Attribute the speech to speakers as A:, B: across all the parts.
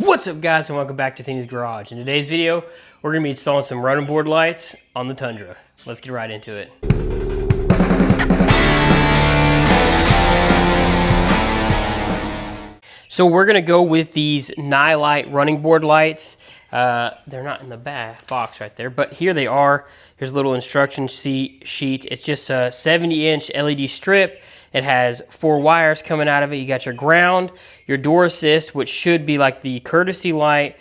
A: What's up, guys, and welcome back to Thingy's Garage. In today's video, we're going to be installing some running board lights on the Tundra. Let's get right into it. So we're going to go with these Nightlight running board lights. They're not in the back box right there, but here they are. Here's a little instruction sheet. It's just a 70-inch LED strip. It has 4 wires coming out of it. You got your ground, your door assist, which should be like the courtesy light,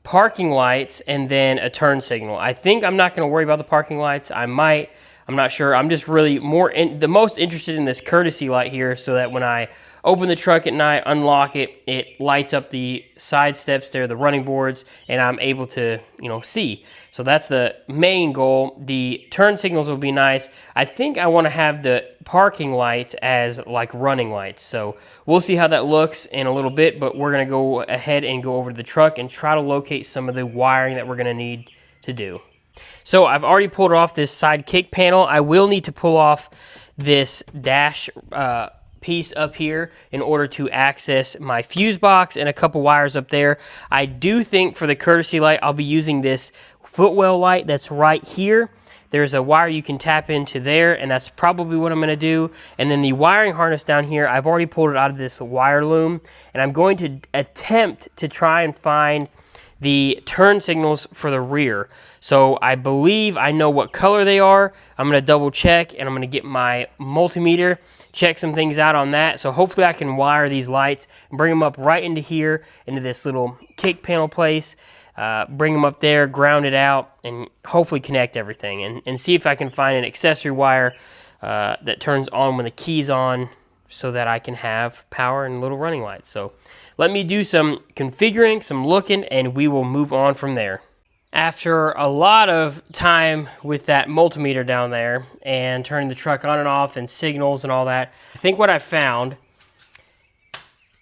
A: parking lights, and then a turn signal. I think I'm not going to worry about the parking lights. I might. I'm not sure. I'm just really the most interested in this courtesy light here, so that when I open the truck at night, unlock it, it lights up the side steps there, the running boards, and I'm able to, see. So that's the main goal. The turn signals will be nice. I think I want to have the parking lights as like running lights. So we'll see how that looks in a little bit, but we're going to go ahead and go over to the truck and try to locate some of the wiring that we're going to need to do. So I've already pulled off this side kick panel. I will need to pull off this dash piece up here in order to access my fuse box and a couple wires up there. I do think for the courtesy light, I'll be using this footwell light that's right here. There's a wire you can tap into there, and that's probably what I'm going to do. And then the wiring harness down here, I've already pulled it out of this wire loom, and I'm going to attempt to try and find the turn signals for the rear. So I believe I know what color they are. I'm going to double check, and I'm going to get my multimeter, check some things out on that. So hopefully I can wire these lights and bring them up right into here, into this little kick panel place. Bring them up there, ground it out, and hopefully connect everything. And see if I can find an accessory wire that turns on when the key's on, so that I can have power and little running lights. So let me do some configuring, some looking, and we will move on from there. After a lot of time with that multimeter down there and turning the truck on and off and signals and all that, I think what I found,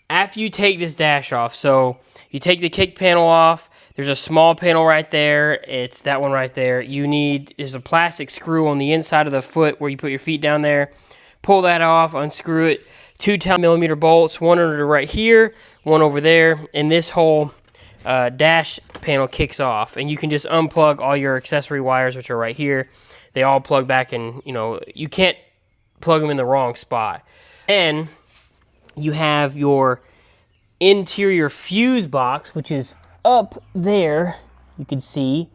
A: after you take this dash off, so you take the kick panel off, there's a small panel right there. It's that one right there. There's a plastic screw on the inside of the foot where you put your feet down there. Pull that off, unscrew it. 2 10mm bolts, one under right here, one over there, and this whole dash panel kicks off. And you can just unplug all your accessory wires, which are right here. They all plug back in. You can't plug them in the wrong spot. And you have your interior fuse box, which is up there, you can see,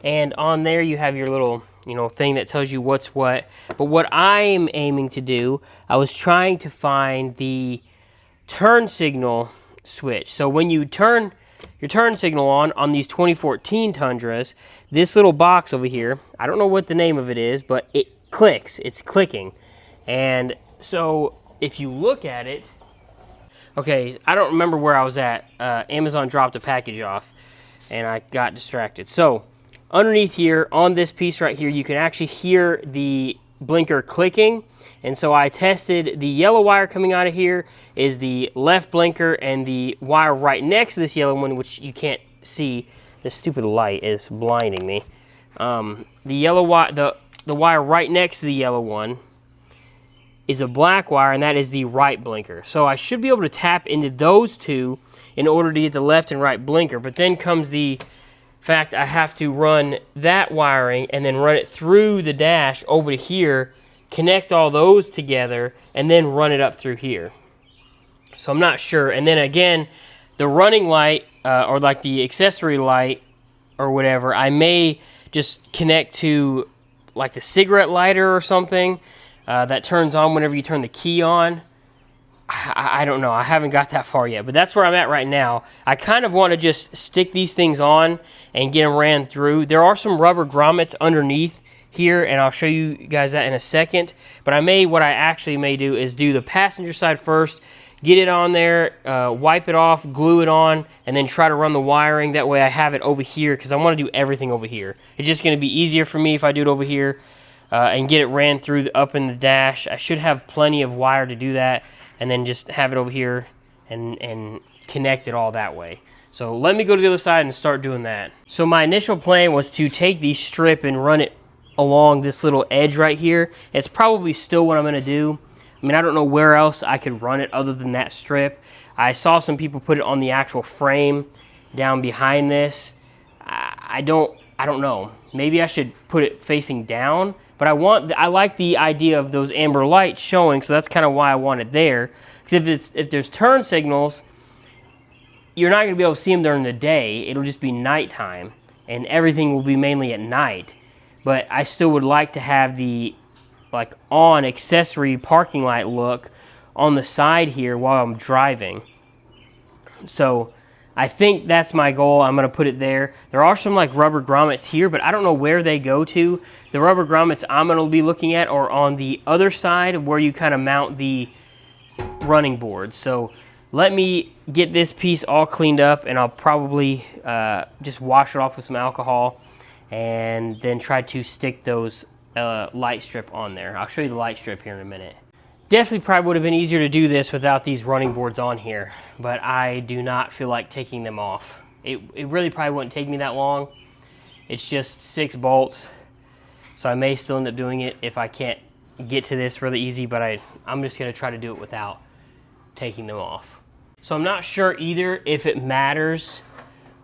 A: and on there you have your little thing that tells you what's what. But what I'm aiming to do, I was trying to find the turn signal switch. So when you turn your turn signal on these 2014 Tundras, this little box over here, I don't know what the name of it is, but it clicks. It's clicking. And so if you look at it, okay, I don't remember where I was at. Amazon dropped a package off, and I got distracted. So underneath here, on this piece right here, you can actually hear the blinker clicking. And so I tested the yellow wire coming out of here is the left blinker, and the wire right next to this yellow one, which you can't see. This stupid light is blinding me. The yellow wire, the wire right next to the yellow one is a black wire, and that is the right blinker. So I should be able to tap into those two in order to get the left and right blinker. But then comes the fact I have to run that wiring and then run it through the dash over to here, connect all those together, and then run it up through here. So I'm not sure. And then again, the running light or like the accessory light or whatever, I may just connect to like the cigarette lighter or something that turns on whenever you turn the key on. I don't know. I haven't got that far yet, but that's where I'm at right now. I kind of want to just stick these things on and get them ran through. There are some rubber grommets underneath here, and I'll show you guys that in a second. But what I actually may do is do the passenger side first, get it on there, wipe it off, glue it on, and then try to run the wiring. That way I have it over here, because I want to do everything over here. It's just going to be easier for me if I do it over here and get it ran through up in the dash. I should have plenty of wire to do that, and then just have it over here and connect it all that way. So let me go to the other side and start doing that. So my initial plan was to take the strip and run it along this little edge right here. It's probably still what I'm going to do. I mean, I don't know where else I could run it other than that strip. I saw some people put it on the actual frame down behind this. I don't know. Maybe I should put it facing down, but I like the idea of those amber lights showing, so that's kind of why I want it there. Because if there's turn signals, you're not going to be able to see them during the day. It'll just be nighttime, and everything will be mainly at night. But I still would like to have the on accessory parking light look on the side here while I'm driving. So I think that's my goal. I'm going to put it there. There are some rubber grommets here, but I don't know where they go to. The rubber grommets I'm going to be looking at are on the other side where you kind of mount the running boards. So let me get this piece all cleaned up, and I'll probably just wash it off with some alcohol and then try to stick those light strip on there. I'll show you the light strip here in a minute. Definitely probably would have been easier to do this without these running boards on here, but I do not feel like taking them off. It really probably wouldn't take me that long. It's just 6 bolts, so I may still end up doing it if I can't get to this really easy, but I'm just going to try to do it without taking them off. So I'm not sure either if it matters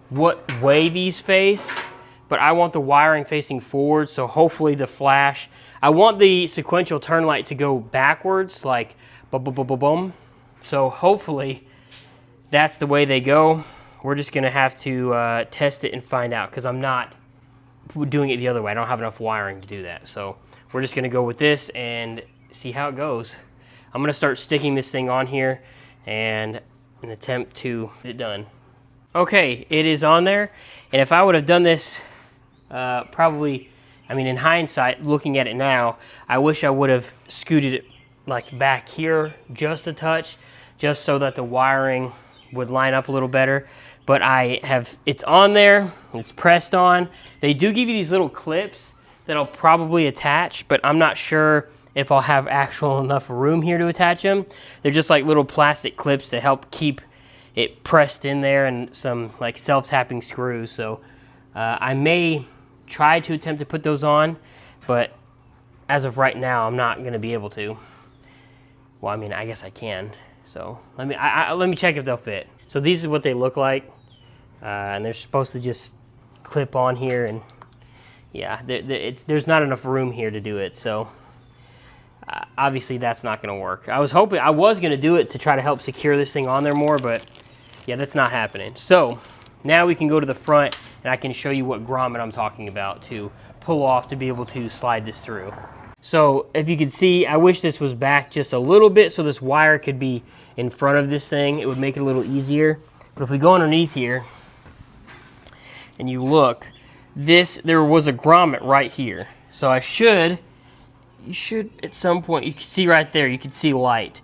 A: what way these face, but I want the wiring facing forward, so hopefully the flash, I want the sequential turn light to go backwards, like boom, boom, boom, boom, boom. So hopefully that's the way they go. We're just gonna have to test it and find out, because I'm not doing it the other way. I don't have enough wiring to do that. So we're just gonna go with this and see how it goes. I'm gonna start sticking this thing on here and an attempt to get it done. Okay, it is on there, and if I would have done this probably, in hindsight, looking at it now, I wish I would have scooted it back here just a touch, just so that the wiring would line up a little better. But it's on there, it's pressed on. They do give you these little clips that I'll probably attach, but I'm not sure if I'll have actual enough room here to attach them. They're just like little plastic clips to help keep it pressed in there, and some self-tapping screws. So I may try to attempt to put those on, but as of right now, I'm not going to be able to. Well, I guess I can. So let me check if they'll fit. So these is what they look like, and they're supposed to just clip on here, and yeah, there's not enough room here to do it. So obviously that's not going to work. I was going to do it to try to help secure this thing on there more, but yeah, that's not happening. So now we can go to the front, and I can show you what grommet I'm talking about to pull off to be able to slide this through. So if you can see, I wish this was back just a little bit so this wire could be in front of this thing. It would make it a little easier. But if we go underneath here and you look, there was a grommet right here. So you should at some point, you can see right there, you can see light.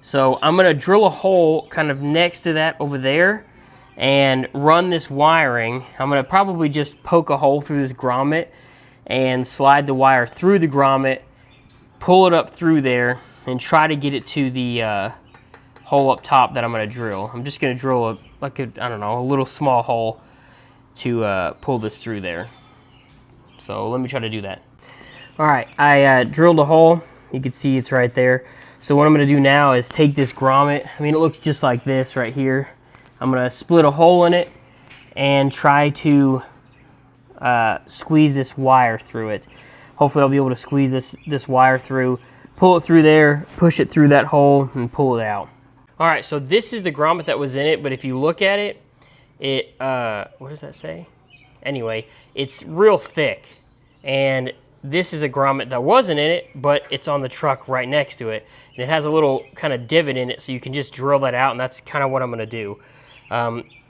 A: So I'm gonna drill a hole kind of next to that over there and run this wiring. I'm gonna probably just poke a hole through this grommet and slide the wire through the grommet, pull it up through there, and try to get it to the hole up top that I'm gonna drill. I'm just gonna drill a little small hole to pull this through there. So let me try to do that. All right, I drilled a hole. You can see it's right there. So what I'm gonna do now is take this grommet. It looks just like this right here. I'm gonna split a hole in it and try to squeeze this wire through it. Hopefully I'll be able to squeeze this wire through, pull it through there, push it through that hole, and pull it out. All right, so this is the grommet that was in it, but if you look at it, what does that say? Anyway, it's real thick, and this is a grommet that wasn't in it, but it's on the truck right next to it, and it has a little kind of divot in it, so you can just drill that out, and that's kind of what I'm gonna do.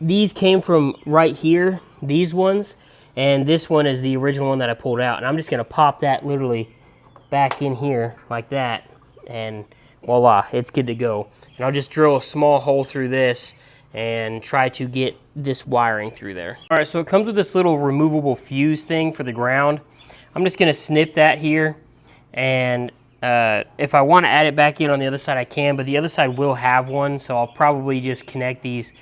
A: These came from right here, these ones, and this one is the original one that I pulled out, and I'm just gonna pop that literally back in here like that, and voila, it's good to go. And I'll just drill a small hole through this and try to get this wiring through there. All right, so it comes with this little removable fuse thing for the ground. I'm just gonna snip that here, and if I wanna add it back in on the other side, I can, but the other side will have one, so I'll probably just connect these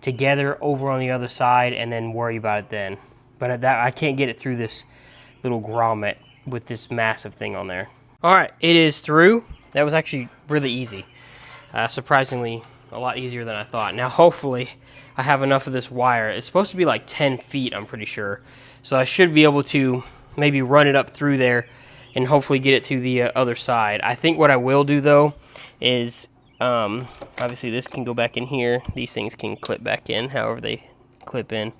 A: together over on the other side and then worry about it then. But I can't get it through this little grommet with this massive thing on there. All right, it is through. That was actually really easy. Surprisingly a lot easier than I thought. Now, hopefully, I have enough of this wire. It's supposed to be like 10 feet, I'm pretty sure. So I should be able to maybe run it up through there and hopefully get it to the other side. I think what I will do, though, is obviously this can go back in here. These things can clip back in, however they clip in.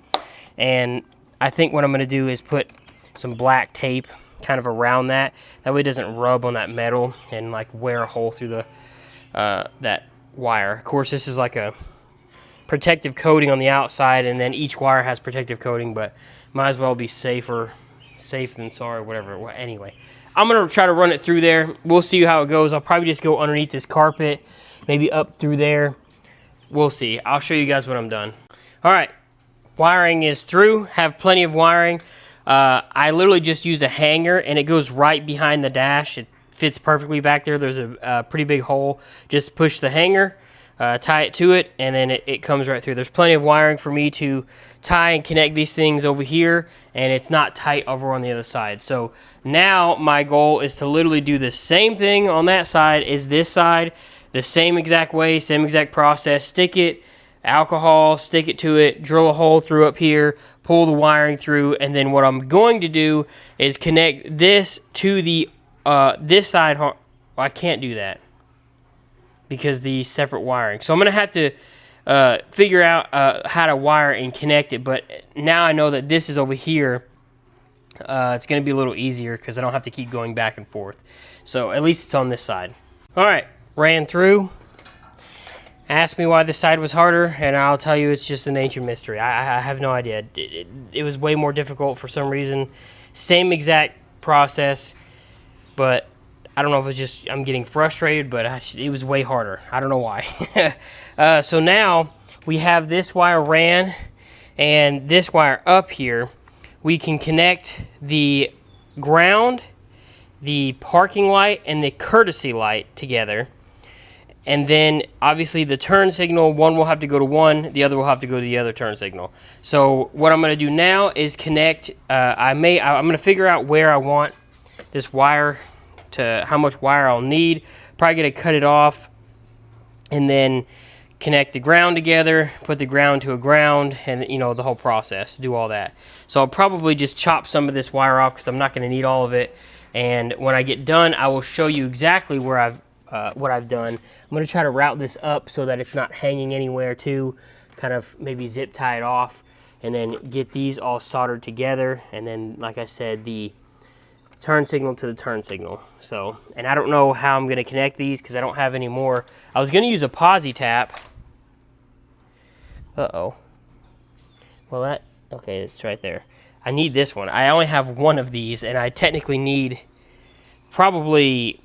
A: And I think what I'm going to do is put some black tape kind of around that. That way it doesn't rub on that metal and like wear a hole through the that wire. Of course, this is like a protective coating on the outside, and then each wire has protective coating, but might as well be safe than sorry, whatever. Anyway, I'm going to try to run it through there. We'll see how it goes. I'll probably just go underneath this carpet, maybe up through there. We'll see. I'll show you guys when I'm done. All right, wiring is through. Have plenty of wiring. I literally just used a hanger, and it goes right behind the dash. It fits perfectly back there. There's a pretty big hole. Just push the hanger, tie it to it, and then it comes right through. There's plenty of wiring for me to tie and connect these things over here, and it's not tight over on the other side. So now my goal is to literally do the same thing on that side as this side, the same exact way, same exact process. Stick it, alcohol, stick it to it, drill a hole through up here, pull the wiring through, and then what I'm going to do is connect this to the this side. Well, I can't do that because the separate wiring. So I'm going to have to figure out how to wire and connect it, but now I know that this is over here. It's going to be a little easier because I don't have to keep going back and forth. So at least it's on this side. All right, ran through. Ask me why this side was harder, and I'll tell you it's just an ancient mystery. I have no idea. It was way more difficult for some reason. Same exact process, but I don't know if it's just I'm getting frustrated, but it was way harder. I don't know why. So now we have this wire ran and this wire up here. We can connect the ground, the parking light, and the courtesy light together. And then, obviously, the turn signal, one will have to go to one, the other will have to go to the other turn signal. So what I'm going to do now is connect, I'm going to figure out where I want this wire, to how much wire I'll need. Probably going to cut it off and then connect the ground together, put the ground to a ground, and, you know, the whole process, do all that. So I'll probably just chop some of this wire off because I'm not going to need all of it. And when I get done, I will show you exactly where what I've done. I'm going to try to route this up so that it's not hanging anywhere too, kind of maybe zip tie it off, and then get these all soldered together, and then, like I said, the turn signal to the turn signal. So, and I don't know how I'm going to connect these because I don't have any more. I was going to use a posi tap. Uh-oh. Well, okay, it's right there. I need this one. I only have one of these, and I technically need probably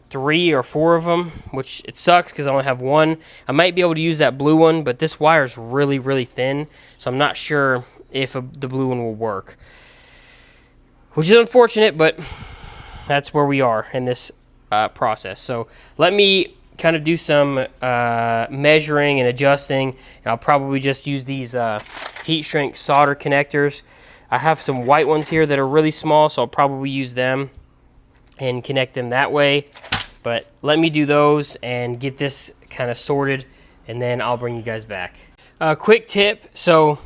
A: 3 or 4 of them, which it sucks because I only have one. I might be able to use that blue one, but this wire is really, really thin, so I'm not sure if the blue one will work, which is unfortunate, but that's where we are in this process. So let me kind of do some measuring and adjusting, and I'll probably just use these heat shrink solder connectors. I have some white ones here that are really small, so I'll probably use them and connect them that way. But let me do those and get this kind of sorted, and then I'll bring you guys back. Quick tip. So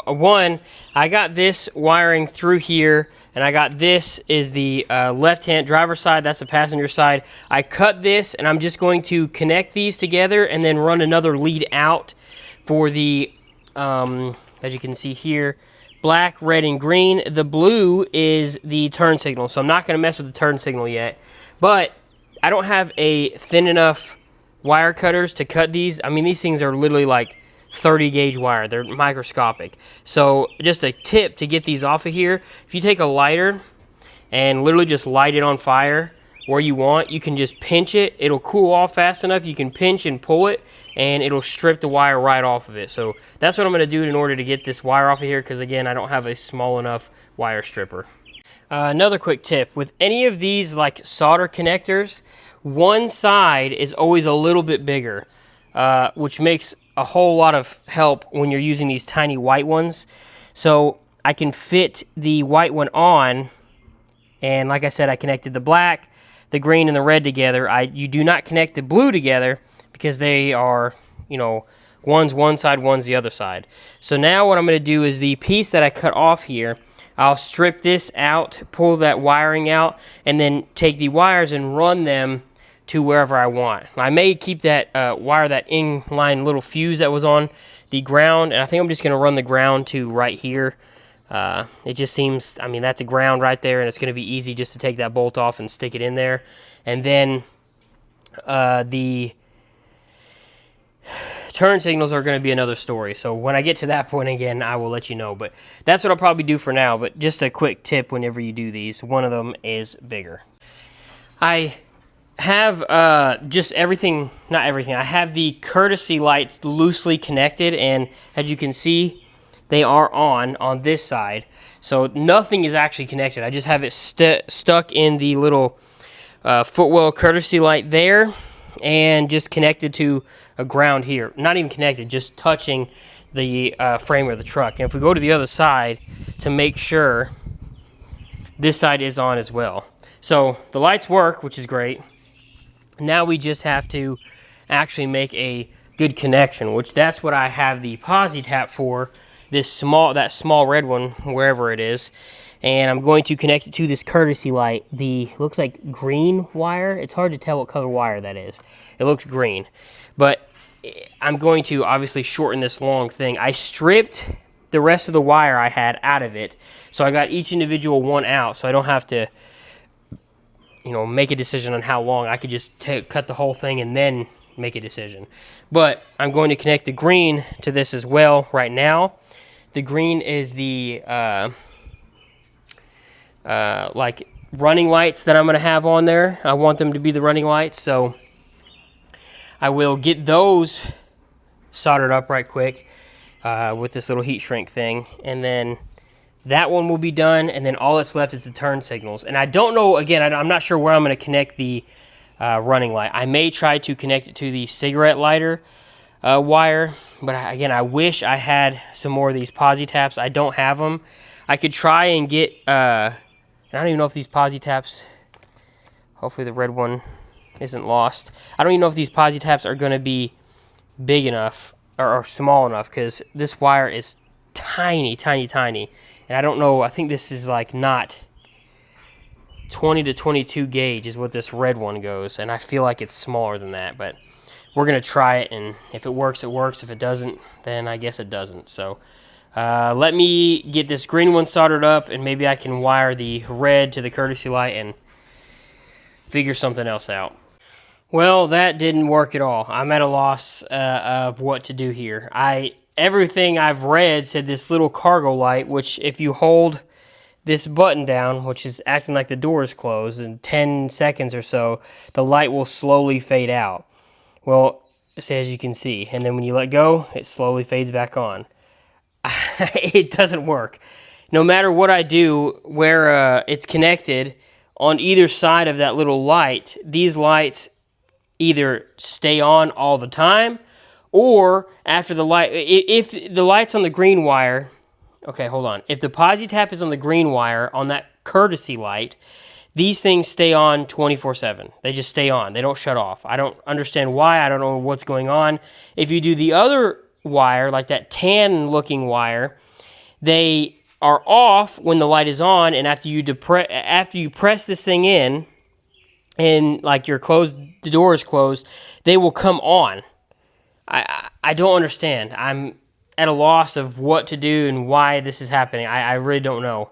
A: one, I got this wiring through here, and I got this is the left-hand driver's side. That's the passenger side. I cut this, and I'm just going to connect these together and then run another lead out for the, as you can see here, black, red, and green. The blue is the turn signal, so I'm not going to mess with the turn signal yet. But I don't have a thin enough wire cutters to cut these. I mean, these things are literally like 30 gauge wire. They're microscopic. So just a tip to get these off of here. If you take a lighter and literally just light it on fire where you want, you can just pinch it. It'll cool off fast enough. You can pinch and pull it, and it'll strip the wire right off of it. So that's what I'm going to do in order to get this wire off of here, because again, I don't have a small enough wire stripper. Another quick tip, with any of these like solder connectors, one side is always a little bit bigger, which makes a whole lot of help when you're using these tiny white ones. So I can fit the white one on, and like I said, I connected the black, the green, and the red together. You do not connect the blue together because they are you know, one's one side, one's the other side. So now what I'm going to do is the piece that I cut off here, I'll strip this out, pull that wiring out, and then take the wires and run them to wherever I want. I may keep that wire, that inline little fuse that was on the ground, and I think I'm just going to run the ground to right here. It just seems, I mean, that's a ground right there, and it's going to be easy just to take that bolt off and stick it in there. And then the turn signals are going to be another story. So when I get to that point again, I will let you know. But that's what I'll probably do for now. But just a quick tip whenever you do these, one of them is bigger. I have just everything, not everything, I have the courtesy lights loosely connected, and as you can see, they are on this side. So nothing is actually connected. I just have it stuck in the little footwell courtesy light there, and just connected to a ground here. Not even connected, just touching the frame of the truck. And if we go to the other side to make sure, this side is on as well. So the lights work, which is great. Now we just have to actually make a good connection, which that's what I have the posi tap for, that small red one, wherever it is. And I'm going to connect it to this courtesy light, the looks like green wire. It's hard to tell what color wire that is. It looks green. But I'm going to obviously shorten this long thing. I stripped the rest of the wire I had out of it, so I got each individual one out, so I don't have to, you know, make a decision on how long. I could just cut the whole thing and then make a decision. But I'm going to connect the green to this as well right now. The green is the like running lights that I'm going to have on there. I want them to be the running lights, so I will get those soldered up right quick with this little heat shrink thing, and then that one will be done, and then all that's left is the turn signals. And I don't know, again, I'm not sure where I'm going to connect the running light. I may try to connect it to the cigarette lighter wire, but again, I wish I had some more of these posi taps. I don't have them. I could try and get, I don't even know if these posi taps, hopefully the red one isn't lost. I don't even know if these posi taps are going to be big enough or small enough, because this wire is tiny, tiny, tiny. And I don't know, I think this is like not 20 to 22 gauge is what this red one goes. And I feel like it's smaller than that, but we're going to try it. And if it works, it works. If it doesn't, then I guess it doesn't. So let me get this green one soldered up, and maybe I can wire the red to the courtesy light and figure something else out. Well, that didn't work at all. I'm at a loss of what to do here. Everything I've read said this little cargo light, which if you hold this button down, which is acting like the door is closed, in 10 seconds or so, the light will slowly fade out. Well, as you can see, and then when you let go, it slowly fades back on. It doesn't work. No matter what I do, where it's connected on either side of that little light, these lights either stay on all the time, or after the light, if the light's on the green wire, okay, hold on. If the posi tap is on the green wire on that courtesy light, these things stay on 24/7. They just stay on. They don't shut off. I don't understand why. I don't know what's going on. If you do the other wire, like that tan-looking wire, they are off when the light is on, and after you press this thing in, and like the door is closed, they will come on. I don't understand. I'm at a loss of what to do and why this is happening. I really don't know.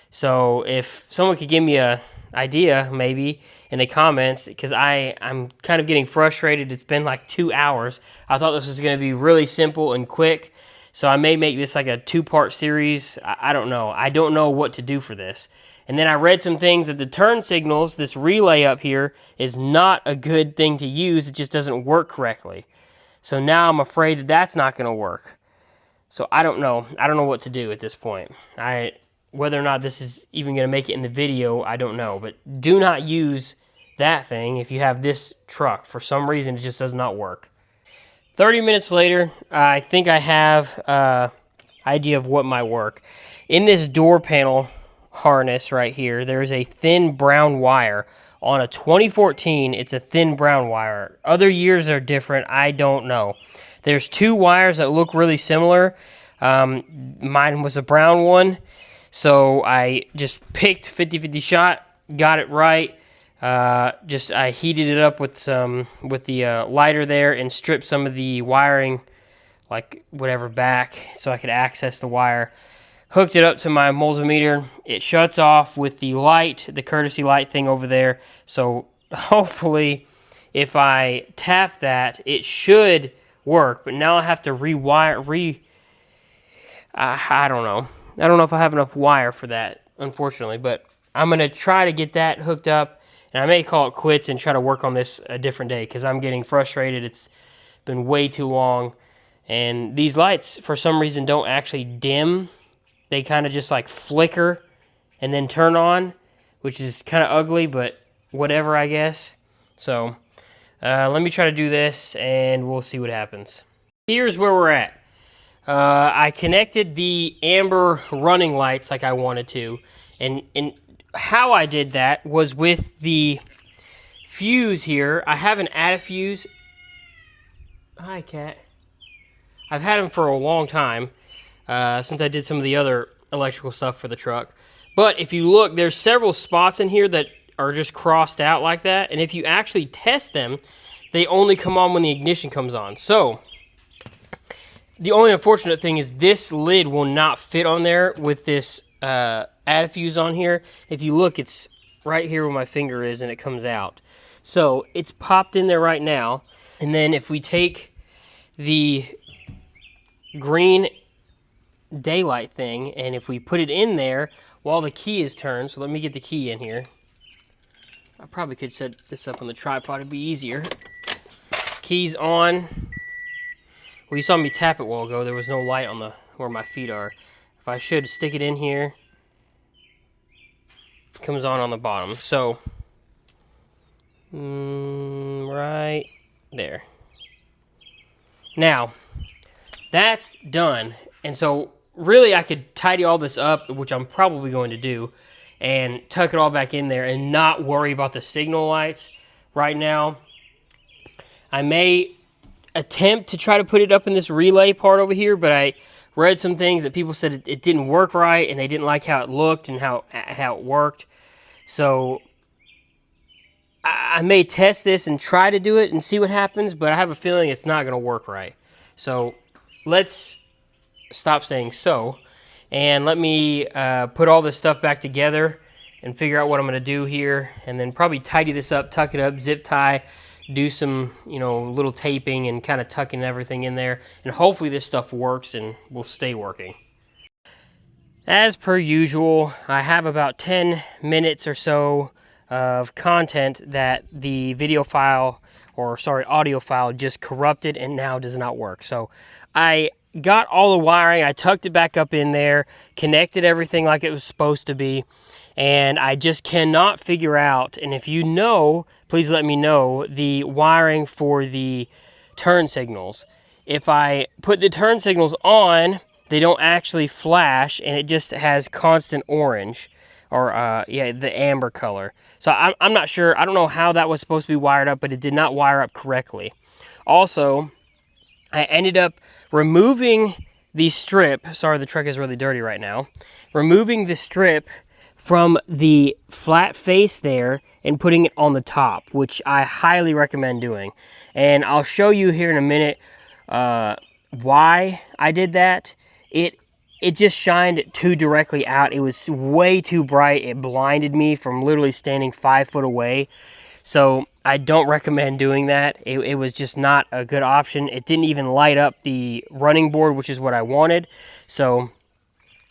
A: So if someone could give me a idea, maybe, in the comments, because I'm kind of getting frustrated. It's been like 2 hours. I thought this was going to be really simple and quick, so I may make this like a 2-part series. I don't know. I don't know what to do for this. And then I read some things that the turn signals, this relay up here, is not a good thing to use. It just doesn't work correctly. So now I'm afraid that that's not going to work. So I don't know. I don't know what to do at this point. Whether or not this is even going to make it in the video, I don't know. But do not use that thing if you have this truck. For some reason, it just does not work. 30 minutes later, I think I have an idea of what might work. In this door panel harness right here, there's a thin brown wire. On a 2014, it's a thin brown wire. Other years are different. I don't know. There's two wires that look really similar. Mine was a brown one, so I just picked 50-50 shot, got it right. I heated it up with the lighter there and stripped some of the wiring, like whatever, back so I could access the wire. Hooked it up to my multimeter. It shuts off with the light, the courtesy light thing over there. So hopefully, if I tap that, it should work. But now I have to rewire. I don't know. I don't know if I have enough wire for that, unfortunately. But I'm gonna try to get that hooked up, and I may call it quits and try to work on this a different day because I'm getting frustrated. It's been way too long, and these lights for some reason don't actually dim. They kind of just like flicker and then turn on, which is kind of ugly, but whatever, I guess. So let me try to do this and we'll see what happens. Here's where we're at. I connected the amber running lights like I wanted to, and how I did that was with the fuse here. I haven't added a fuse. Hi, cat. I've had them for a long time. Since I did some of the other electrical stuff for the truck. But if you look, there's several spots in here that are just crossed out like that. And if you actually test them, they only come on when the ignition comes on. So, the only unfortunate thing is this lid will not fit on there with this add fuse on here. If you look, it's right here where my finger is and it comes out. So, it's popped in there right now. And then if we take the green daylight thing, and if we put it in there while the key is turned, so let me get the key in here. I probably could set this up on the tripod, it'd be easier. Key's on. Well, you saw me tap it a while ago, there was no light on the where my feet are. If I should stick it in here, it comes on the bottom. So right there. Now that's done. And so really I could tidy all this up, which I'm probably going to do, and tuck it all back in there and not worry about the signal lights right now. I may attempt to try to put it up in this relay part over here, but I read some things that people said it didn't work right and they didn't like how it looked and how it worked. So I may test this and try to do it and see what happens, but I have a feeling it's not going to work right. So let's stop saying so, and let me put all this stuff back together and figure out what I'm going to do here, and then probably tidy this up, tuck it up, zip tie, do some little taping and kind of tucking everything in there, and hopefully this stuff works and will stay working. As per usual, I have about 10 minutes or so of content that the audio file just corrupted and now does not work. So I got all the wiring, I tucked it back up in there, connected everything like it was supposed to be, and I just cannot figure out, and if you know, please let me know, the wiring for the turn signals. If I put the turn signals on, they don't actually flash, and it just has constant orange, or the amber color. So I'm not sure, I don't know how that was supposed to be wired up, but it did not wire up correctly. Also, I ended up removing the strip. Sorry, the truck is really dirty right now. Removing the strip from the flat face there and putting it on the top, which I highly recommend doing. And I'll show you here in a minute why I did that. It just shined too directly out. It was way too bright. It blinded me from literally standing 5 foot away. So I don't recommend doing that. It was just not a good option. It didn't even light up the running board, which is what I wanted. So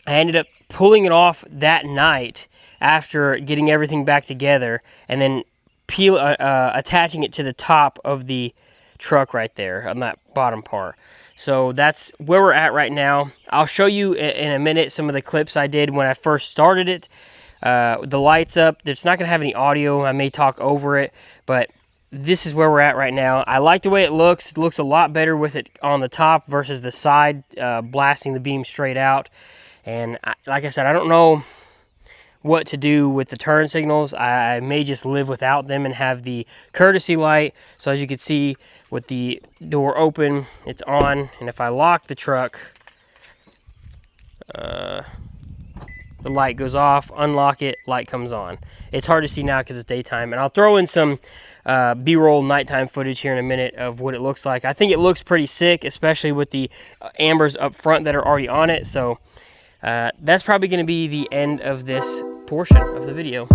A: I ended up pulling it off that night after getting everything back together, and then attaching it to the top of the truck right there on that bottom part. So that's where we're at right now. I'll show you in a minute some of the clips I did when I first started it. The lights up. It's not going to have any audio. I may talk over it, but this is where we're at right now. I like the way it looks. It looks a lot better with it on the top versus the side, blasting the beam straight out. And like I said, I don't know what to do with the turn signals. I may just live without them and have the courtesy light. So as you can see, with the door open, it's on, and if I lock the truck, the light goes off. Unlock it, light comes on. It's hard to see now because it's daytime, and I'll throw in some B-roll nighttime footage here in a minute of what it looks like. I think it looks pretty sick, especially with the ambers up front that are already on it. So that's probably going to be the end of this portion of the video.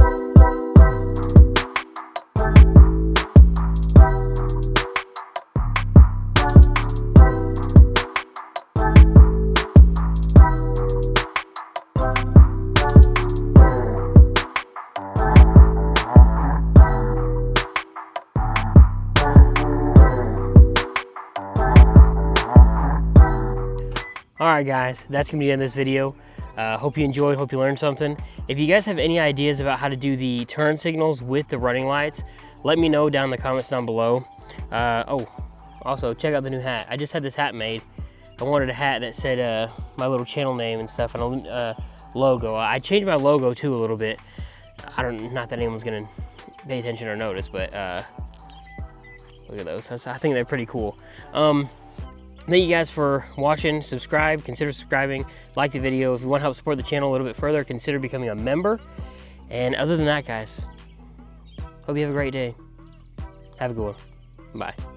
A: Alright guys, that's going to be the end of this video. Hope you enjoyed, hope you learned something. If you guys have any ideas about how to do the turn signals with the running lights, let me know down in the comments down below. Oh, also check out the new hat. I just had this hat made. I wanted a hat that said my little channel name and stuff, and a logo. I changed my logo too a little bit. Not that anyone's going to pay attention or notice, but look at those. I think they're pretty cool. Thank you guys for watching. Subscribe, consider subscribing, like the video. If you want to help support the channel a little bit further, consider becoming a member. And other than that, guys, hope you have a great day. Have a good one. Bye.